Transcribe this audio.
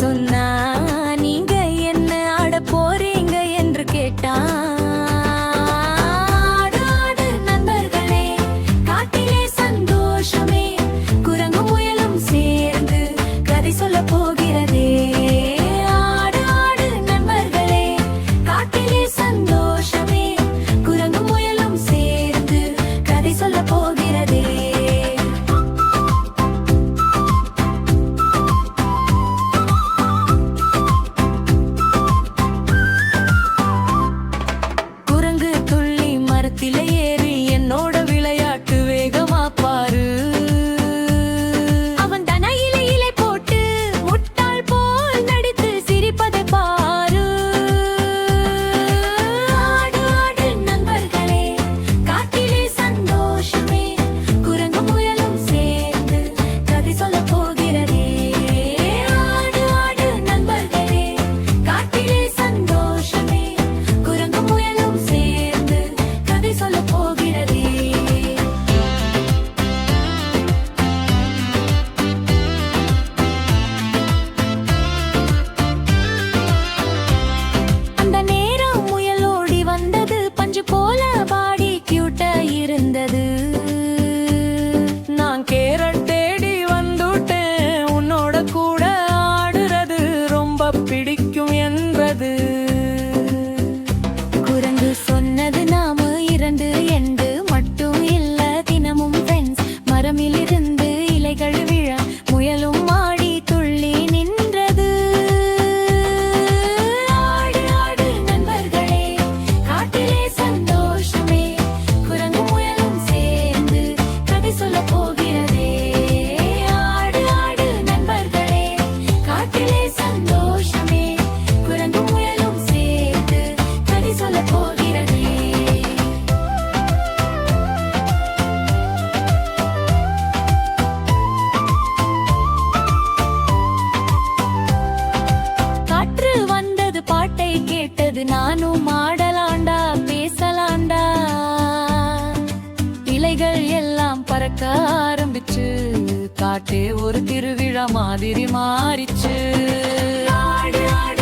சொன்னா நீங்க என்ன ஆட போறீங்க என்று கேட்டான். ஏறி என்னோட விளையாட்டு வேகமா பாரு. அவன் தன இலை போட்டு முட்டாள் போல் நடித்து சிரிப்பதை பாரு. ஆடு ஆடு நண்பர்களே, காட்டிலே சந்தோஷமே, குரங்கு முயலும் சேர்ந்து கதை சொல்ல போகிறதே. ஆடு ஆடு நண்பர்களே, காட்டிலே சந்தோஷமே, குரங்கு முயலும் சேர்ந்து கதை சொல்ல போகிறதே. அந்த நேரம் முயலோடி வந்தது, பஞ்சு போல பாடி கியூட்டா இருந்தது. நான் கேரட் தேடி வந்துட்டேன், உன்னோட கூட ஆடுறது ரொம்ப பிடிக்கும் என்றது. குரங்கு சொன்னது, நாம இரண்டு எண்டு மட்டும் இல்ல, தினமும் ஃப்ரெண்ட்ஸ். மரமிலிருந்து இலைகள் விழ முயலும் ஆடி துள்ளி நின்றது. ஆடு ஆடு நண்பர்களே, காட்டிலே சந்தோஷமே, குரங்கு முயலும் சேர்ந்து கதை சொல்ல போகிறதே. ஆடு ஆடு நண்பர்களே, காட்டிலே சந்தோஷமே, குரங்கு முயலும் சேர்ந்து கதை சொல்ல போகிறதே. காற்று வந்தது, பாட்டை கேட்டது, நானும் ஆடலாண்டா பேசலாண்டா. இலைகள் எல்லாம் பறக்க ஆரம்பிச்சு, காட்டே ஒரு திருவிழா மாதிரி மாறிச்சு. ஆடு ஆடு